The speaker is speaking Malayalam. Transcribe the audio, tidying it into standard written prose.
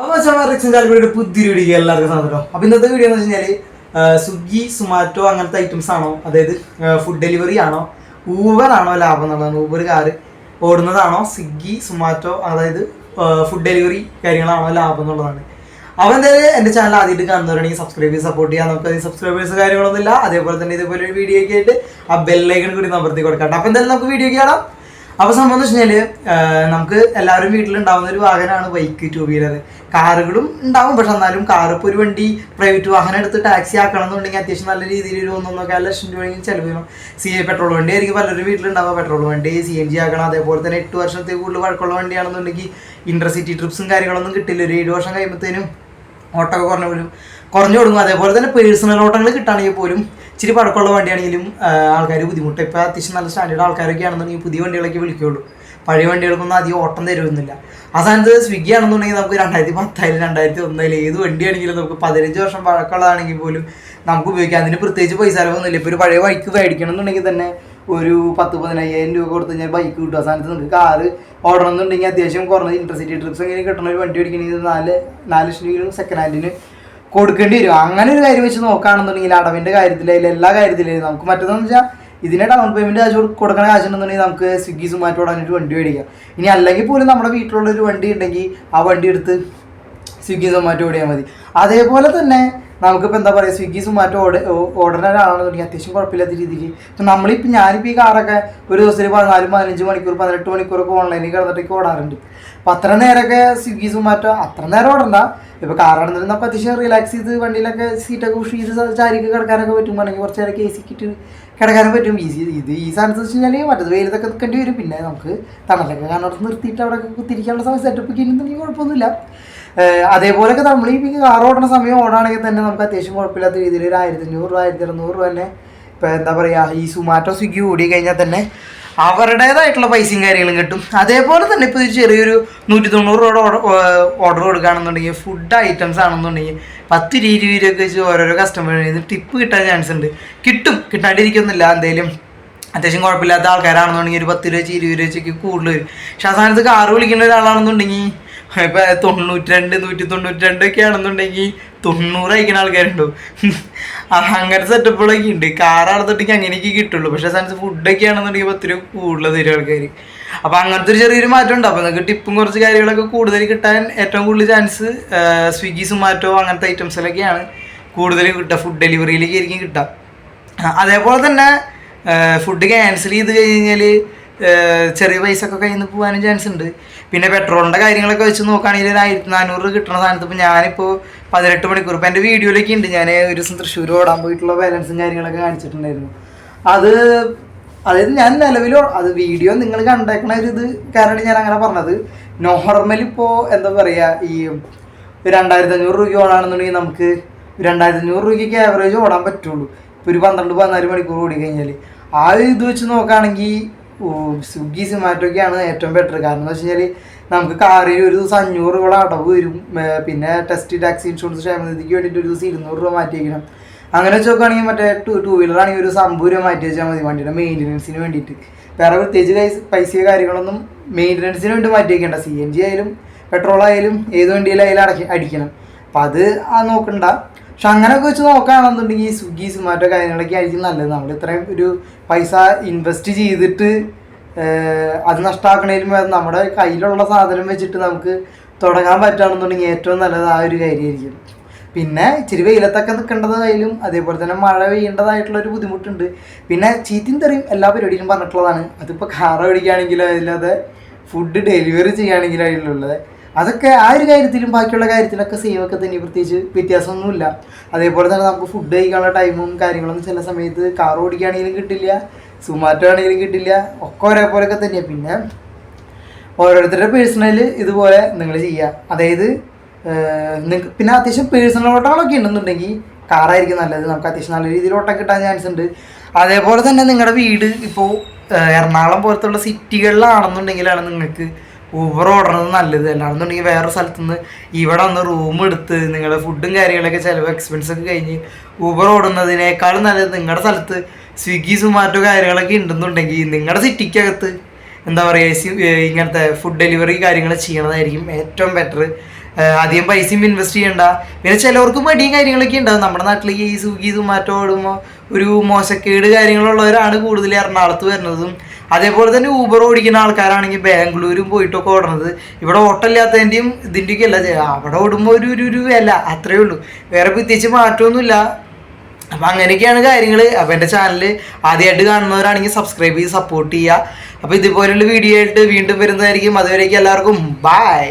പുതിയൊരു വീഡിയോ എല്ലാവർക്കും സാധനം. അപ്പൊ ഇന്നത്തെ വീഡിയോ എന്ന് വെച്ച് കഴിഞ്ഞാല് സ്വിഗ്ഗി സുമാറ്റോ അങ്ങനത്തെ ഐറ്റംസ് ആണോ, അതായത് ഫുഡ് ഡെലിവറി ആണോ, ഊബർ ആണോ ലാഭം എന്നുള്ളതാണ്. ഊബർ കാറ് ഓടുന്നതാണോ, സ്വിഗ്ഗി സുമാറ്റോ അതായത് ഫുഡ് ഡെലിവറി കാര്യങ്ങളാണോ ലാഭം എന്നുള്ളതാണ്. അപ്പോൾ എന്തായാലും എൻ്റെ ചാനൽ ആദ്യമായിട്ട് കാണുന്നവരാണെങ്കിൽ സബ്സ്ക്രൈബ് ചെയ്ത് സപ്പോർട്ട് ചെയ്യാം. നമുക്ക് സബ്സ്ക്രൈബേഴ്സ് കാര്യങ്ങളൊന്നുമില്ല. അതേപോലെ തന്നെ ഇതുപോലെ ഒരു വീഡിയോ ഒക്കെ ആയിട്ട് ആ ബെല്ലൈക്കൺ കൂടി നമ്പർത്തി കൊടുക്കാം. അപ്പോൾ എന്തായാലും നമുക്ക് വീഡിയോ കാണാം. അപ്പോൾ സംഭവം എന്ന് വെച്ച് കഴിഞ്ഞാൽ നമുക്ക് എല്ലാവരും വീട്ടിലുണ്ടാവുന്ന ഒരു വാഹനമാണ് ബൈക്ക്, ടൂ വീലർ. കാറുകളും ഉണ്ടാവും, പക്ഷെ എന്നാലും കാർ ഇപ്പോൾ ഒരു വണ്ടി പ്രൈവറ്റ് വാഹനം എടുത്ത് ടാക്സി ആക്കണം എന്നുണ്ടെങ്കിൽ അത്യാവശ്യം നല്ല രീതിയിൽ ഒരു 1.25 ലക്ഷം രൂപയെങ്കിലും ചിലവ് ചെയ്യണം. പെട്രോൾ വണ്ടി ആയിരിക്കും പലരും വീട്ടിലുണ്ടാവുക. പെട്രോൾ വണ്ടി CNG ആക്കണം. അതേപോലെ തന്നെ 8 വർഷത്തേക്ക് കൂടുതൽ വഴക്കമുള്ള വണ്ടിയാണെന്നുണ്ടെങ്കിൽ ഇന്റർസിറ്റി ട്രിപ്സും കാര്യങ്ങളൊന്നും കിട്ടില്ല. ഒരു 7 വർഷം കഴിയുമ്പോഴത്തേനും ഓട്ടോ കുറഞ്ഞു കൊടുക്കും. അതേപോലെ തന്നെ പേഴ്സണൽ ഓട്ടങ്ങൾ കിട്ടുകയാണെങ്കിൽ പോലും ഇച്ചിരി പഴക്കമുള്ള വണ്ടിയാണെങ്കിലും ആൾക്കാർ ബുദ്ധിമുട്ട്. ഇപ്പോൾ അത്യാവശ്യം നല്ല സ്റ്റാൻഡേർഡ് ആൾക്കാരൊക്കെ ആണെന്നുണ്ടെങ്കിൽ പുതിയ വണ്ടികളൊക്കെ വിളിക്കുകയുള്ളൂ. പഴയ വണ്ടികൾക്കൊന്നും അധികം ഓട്ടം തരുമെന്നില്ല. ആ സ്ഥാനത്ത് സ്വിഗ്ഗി ആണെന്നുണ്ടെങ്കിൽ നമുക്ക് 2010 2001 ഏത് വണ്ടിയാണെങ്കിലും നമുക്ക് 15 വർഷം പഴക്കമുള്ളതാണെങ്കിൽ പോലും നമുക്ക് ഉപയോഗിക്കാം. അതിന് പ്രത്യേകിച്ച് പൈസ ചിലവൊന്നുമില്ല. ഇപ്പോൾ ഒരു പഴയ ബൈക്ക് മേടിക്കണം എന്നുണ്ടെങ്കിൽ തന്നെ ഒരു 10-15,000 രൂപ കൊടുത്ത് കഴിഞ്ഞാൽ ബൈക്ക് കിട്ടും. ആ സ്ഥാനത്ത് നിങ്ങൾക്ക് കാറ് ഓടണം എന്നുണ്ടെങ്കിൽ അത്യാവശ്യം കുറഞ്ഞ ഇന്റർസിറ്റി ട്രിപ്സ് എങ്ങനെ കിട്ടുന്ന ഒരു വണ്ടി മേടിക്കണമെങ്കിൽ 4 ലക്ഷം രൂപ സെക്കൻഡ് ഹാൻഡിന് കൊടുക്കേണ്ടി വരും. അങ്ങനെ ഒരു കാര്യം വെച്ച് നോക്കുകയാണെന്നുണ്ടെങ്കിൽ അടവിൻ്റെ കാര്യത്തിലായാലും എല്ലാ കാര്യത്തിലായാലും നമുക്ക് മറ്റൊന്നെന്ന് വെച്ചാൽ ഇതിനെ ഡൗൺ പേയ്മെൻറ്റ് കാശ് കൊടുക്കണ കാശുണ്ടെന്നുണ്ടെങ്കിൽ നമുക്ക് സ്വിഗ്ഗി സുമാറ്റോ ഓടാനൊരു വണ്ടി മേടിക്കാം. ഇനി അല്ലെങ്കിൽ പോലും നമ്മുടെ വീട്ടിലുള്ള ഒരു വണ്ടി ഉണ്ടെങ്കിൽ ആ വണ്ടി എടുത്ത് സ്വിഗ്ഗി സുമാറ്റോ ഓടിയാൽ മതി. അതേപോലെ തന്നെ നമുക്കിപ്പോൾ എന്താ പറയുക, സ്വിഗ്ഗി സുമാറ്റോ ഓടുന്ന ഒരാളാണെന്നുണ്ടെങ്കിൽ അത്യാവശ്യം കുഴപ്പമില്ലാത്ത രീതിയിൽ ഇപ്പം ഞാനിപ്പോൾ ഈ കാറൊക്കെ ഒരു ദിവസത്തിൽ 14-15 മണിക്കൂർ 18 മണിക്കൂറൊക്കെ ഓൺലൈനിൽ കിടന്നിട്ടൊക്കെ ഓടാറുണ്ട്. അപ്പം അത്ര നേരമൊക്കെ സ്വിഗ്ഗി സുമാറ്റോ അത്ര നേരം ഓടണ്ട. ഇപ്പോൾ കാറാണെന്നുണ്ടെങ്കിൽ നമുക്ക് അത്യാവശ്യം റിലാക്സ് ചെയ്ത് വണ്ടിയിലൊക്കെ സീറ്റൊക്കെ പുഷ് ചെയ്ത് ചാരിക്ക് കിടക്കാനൊക്കെ പറ്റും. അല്ലെങ്കിൽ കുറച്ച് നേരമൊക്കെ AC കിട്ട് കിടക്കാനും പറ്റും. ഈ സാധനത്ത് വെച്ച് കഴിഞ്ഞാൽ മറ്റത് വെയിലത്തൊക്കെ നിൽക്കേണ്ടി വരും. പിന്നെ നമുക്ക് തണലൊക്കെ കാരണം നിർത്തിയിട്ട് അവിടെ കുത്തിരിക്കാനുള്ള സെറ്റപ്പ് ഒക്കെ ഇന്നുണ്ടെങ്കിൽ കുഴപ്പമൊന്നുമില്ല. അതേപോലെയൊക്കെ നമ്മൾ ഈ കാർ ഓടുന്ന സമയം ഓടാണെങ്കിൽ തന്നെ നമുക്ക് അത്യാവശ്യം കുഴപ്പമില്ലാത്ത രീതിയിൽ ഒരു 1500 രൂപ 1200 രൂപ തന്നെ ഇപ്പോൾ എന്താ പറയുക ഈ സുമാറ്റോ സ്വിഗ്ഗി ഓടി കഴിഞ്ഞാൽ തന്നെ അവരുടേതായിട്ടുള്ള പൈസയും കാര്യങ്ങളും കിട്ടും. അതേപോലെ തന്നെ ഇപ്പോൾ ചെറിയൊരു 190 രൂപ ഓർഡർ കൊടുക്കുകയാണെന്നുണ്ടെങ്കിൽ ഫുഡ് ഐറ്റംസ് ആണെന്നുണ്ടെങ്കിൽ 10-20 രൂപയൊക്കെ വെച്ച് ഓരോരോ കസ്റ്റമറിന് ടിപ്പ് കിട്ടാൻ ചാൻസ് ഉണ്ട്. കിട്ടാണ്ടിരിക്കുന്നില്ല. എന്തെങ്കിലും അത്യാവശ്യം കുഴപ്പമില്ലാത്ത ആൾക്കാരാണെന്നുണ്ടെങ്കിൽ ഒരു 10 രൂപ 20 രൂപ വെച്ചൊക്കെ കൂടുതൽ വരും. പക്ഷെ ആ സ്ഥാനത്ത് കാറ് വിളിക്കുന്ന ഒരാളാണെന്നുണ്ടെങ്കിൽ ഇപ്പം 92 192 ഒക്കെ ആണെന്നുണ്ടെങ്കിൽ 90 അയക്കുന്ന ആൾക്കാരുണ്ടാവും. അങ്ങനത്തെ സെറ്റപ്പുകളൊക്കെ ഉണ്ട്. കാറാണെന്നുണ്ടെങ്കിൽ അങ്ങനെയൊക്കെ കിട്ടുള്ളൂ. പക്ഷേ സാധനത്ത് ഫുഡൊക്കെ ആണെന്നുണ്ടെങ്കിൽ 10 രൂപ കൂടുതൽ തരും ആൾക്കാർ. അപ്പോൾ അങ്ങനത്തെ ഒരു ചെറിയൊരു മാറ്റം ഉണ്ട്. അപ്പോൾ നിങ്ങൾക്ക് ടിപ്പും കുറച്ച് കാര്യങ്ങളൊക്കെ കൂടുതൽ കിട്ടാൻ ഏറ്റവും കൂടുതൽ ചാൻസ് സ്വിഗ്ഗി സുമാറ്റോ അങ്ങനത്തെ ഐറ്റംസിലൊക്കെയാണ് കൂടുതൽ കിട്ടുക. ഫുഡ് ഡെലിവറിയിലേക്ക് ആയിരിക്കും കിട്ടുക. അതേപോലെ തന്നെ ഫുഡ് ക്യാൻസൽ ചെയ്ത് കഴിഞ്ഞാൽ ചെറിയ പൈസ ഒക്കെ കയ്യിൽ നിന്ന് പോകാനും ചാൻസ് ഉണ്ട്. പിന്നെ പെട്രോളിൻ്റെ കാര്യങ്ങളൊക്കെ വെച്ച് നോക്കുകയാണെങ്കിൽ ഒരു 1400 കിട്ടുന്ന സാധനത്ത് ഇപ്പോൾ ഞാനിപ്പോൾ 18 മണിക്കൂർ ഇപ്പോൾ എൻ്റെ വീഡിയോയിലൊക്കെ ഉണ്ട്. ഞാൻ ഒരു ദിവസം തൃശ്ശൂർ ഓടാൻ പോയിട്ടുള്ള ബാലൻസും കാര്യങ്ങളൊക്കെ കാണിച്ചിട്ടുണ്ടായിരുന്നു. അതായത് ഞാൻ അത് വീഡിയോ നിങ്ങൾ കണ്ടേക്കണ ഒരു ഇത് കാരണം ഞാൻ അങ്ങനെ പറഞ്ഞത്. നോർമലി ഇപ്പോൾ എന്താ പറയുക ഈ 2500 രൂപയ്ക്ക് ഓടാണെന്നുണ്ടെങ്കിൽ നമുക്ക് 2500 രൂപയ്ക്ക് ആവറേജ് ഓടാൻ പറ്റുള്ളൂ. ഇപ്പോൾ ഒരു 12-14 മണിക്കൂർ ഓടി കഴിഞ്ഞാൽ ആ ഇത് വെച്ച് നോക്കുകയാണെങ്കിൽ സ്വിഗ്ഗി സുമാറ്റോയൊക്കെയാണ് ഏറ്റവും ബെറ്റർ. കാരണം എന്ന് വെച്ച് കഴിഞ്ഞാൽ നമുക്ക് കാറിൽ ഒരു ദിവസം 500 രൂപ അടവ് വരും. പിന്നെ ടെസ്റ്റ് ടാക്സി ഇൻഷുറൻസ് ക്ഷേമനിധിക്ക് വേണ്ടിയിട്ട് ഒരു ദിവസം 200 രൂപ മാറ്റി വയ്ക്കണം. അങ്ങനെ വെച്ച് നോക്കുകയാണെങ്കിൽ മറ്റേ ടൂ വീലർ ആണെങ്കിൽ ഒരു 50 രൂപ മാറ്റി വെച്ചാൽ മതി വണ്ടിയുടെ മെയിൻ്റനൻസിന് വേണ്ടിയിട്ട്. വേറെ പ്രത്യേകിച്ച് പൈസയോ കാര്യങ്ങളൊന്നും മെയിൻ്റനൻസിന് വേണ്ടി മാറ്റി വയ്ക്കേണ്ട. CNG ആയാലും പെട്രോൾ ആയാലും ഏത് വണ്ടിയിലായാലും അടിക്കണം. അപ്പം അത് നോക്കണ്ട. പക്ഷെ അങ്ങനെയൊക്കെ വെച്ച് നോക്കുകയാണെന്നുണ്ടെങ്കിൽ സ്വിഗ്ഗി സുമാറ്റോ കാര്യങ്ങളൊക്കെ ആയിരിക്കും നല്ലത്. നമ്മൾ ഇത്രയും ഒരു പൈസ ഇൻവെസ്റ്റ് ചെയ്തിട്ട് അത് നഷ്ടമാക്കണേലും നമ്മുടെ കയ്യിലുള്ള സാധനം വെച്ചിട്ട് നമുക്ക് തുടങ്ങാൻ പറ്റുകയാണെന്നുണ്ടെങ്കിൽ ഏറ്റവും നല്ലത് ആ ഒരു കാര്യമായിരിക്കും. പിന്നെ ഇച്ചിരി വെയിലത്തൊക്കെ നിൽക്കേണ്ടതായാലും അതേപോലെ തന്നെ മഴ പെയ്യേണ്ടതായിട്ടുള്ളൊരു ബുദ്ധിമുട്ടുണ്ട്. പിന്നെ ചീത്തയും തെറിയും എല്ലാ പരിപാടിയിലും പറഞ്ഞിട്ടുള്ളതാണ്. അതിപ്പോൾ കാർ ഓടിക്കുകയാണെങ്കിലും അതില്ലാതെ ഫുഡ് ഡെലിവറി ചെയ്യുകയാണെങ്കിലും അതിലുള്ളത് അതൊക്കെ ആ ഒരു കാര്യത്തിലും ബാക്കിയുള്ള കാര്യത്തിലൊക്കെ സെയിം ഒക്കെ തന്നെ, പ്രത്യേകിച്ച് വ്യത്യാസമൊന്നുമില്ല. അതേപോലെ തന്നെ നമുക്ക് ഫുഡ് കഴിക്കാനുള്ള ടൈമും കാര്യങ്ങളൊന്നും ചില സമയത്ത് കാർ ഓടിക്കുകയാണെങ്കിലും കിട്ടില്ല, സുമാറ്റോ ആണെങ്കിലും കിട്ടില്ല. ഒക്കെ ഒരേപോലെയൊക്കെ തന്നെയാണ്. പിന്നെ ഓരോരുത്തരുടെ പേഴ്സണൽ ഇതുപോലെ നിങ്ങൾ ചെയ്യുക. അതായത് പിന്നെ അത്യാവശ്യം പേഴ്സണൽ ഓട്ടങ്ങളൊക്കെ ഉണ്ടെന്നുണ്ടെങ്കിൽ കാറായിരിക്കും നല്ലത്. നമുക്ക് അത്യാവശ്യം നല്ല രീതിയിൽ ഓട്ടം കിട്ടാൻ ചാൻസ് ഉണ്ട്. അതേപോലെ തന്നെ നിങ്ങളുടെ വീട് ഇപ്പോൾ എറണാകുളം പോലത്തുള്ള സിറ്റികളിലാണെന്നുണ്ടെങ്കിലാണ് നിങ്ങൾക്ക് ഊബർ ഓടുന്നത് നല്ലത്. അല്ലാണെന്നുണ്ടെങ്കിൽ വേറെ സ്ഥലത്തുനിന്ന് ഇവിടെ വന്ന് റൂം എടുത്ത് നിങ്ങളുടെ ഫുഡും കാര്യങ്ങളൊക്കെ ചിലവ് എക്സ്പെൻസൊക്കെ കഴിഞ്ഞ് ഊബർ ഓടുന്നതിനേക്കാളും നല്ലത് നിങ്ങളുടെ സ്ഥലത്ത് സ്വിഗ്ഗി സുമാറ്റോ കാര്യങ്ങളൊക്കെ ഉണ്ടെന്നുണ്ടെങ്കിൽ നിങ്ങളുടെ സിറ്റിക്കകത്ത് എന്താ പറയുക ഇങ്ങനത്തെ ഫുഡ് ഡെലിവറി കാര്യങ്ങൾ ചെയ്യണതായിരിക്കും ഏറ്റവും ബെറ്റർ. അധികം പൈസയും ഇൻവെസ്റ്റ് ചെയ്യണ്ട. പിന്നെ ചിലവർക്ക് മടിയും കാര്യങ്ങളൊക്കെ ഉണ്ടാവും. നമ്മുടെ നാട്ടിൽ ഈ സ്വിഗ്ഗി സൊമാറ്റോ ഓടുമ്പോൾ ഒരു മോശക്കേട് കാര്യങ്ങളുള്ളവരാണ് കൂടുതൽ എറണാകുളത്ത് വരുന്നതും. അതേപോലെ തന്നെ ഊബർ ഓടിക്കുന്ന ആൾക്കാരാണെങ്കിൽ ബാംഗ്ലൂരും പോയിട്ടൊക്കെ ഓടുന്നത്. ഇവിടെ ഓട്ടമില്ലാത്തതിൻ്റെയും ഇതിൻ്റെയൊക്കെ അല്ല, അവിടെ ഓടുമ്പോൾ ഒരു വില അത്രയേ ഉള്ളൂ, വേറെ പ്രത്യേകിച്ച് മാറ്റമൊന്നുമില്ല. അപ്പം അങ്ങനെയൊക്കെയാണ് കാര്യങ്ങൾ. അപ്പം എൻ്റെ ചാനൽ ആദ്യമായിട്ട് കാണുന്നവരാണെങ്കിൽ സബ്സ്ക്രൈബ് ചെയ്ത് സപ്പോർട്ട് ചെയ്യുക. അപ്പോൾ ഇതുപോലുള്ള വീഡിയോ ആയിട്ട് വീണ്ടും വരുന്നതായിരിക്കും. അതുവരേക്കും എല്ലാവർക്കും ബൈ.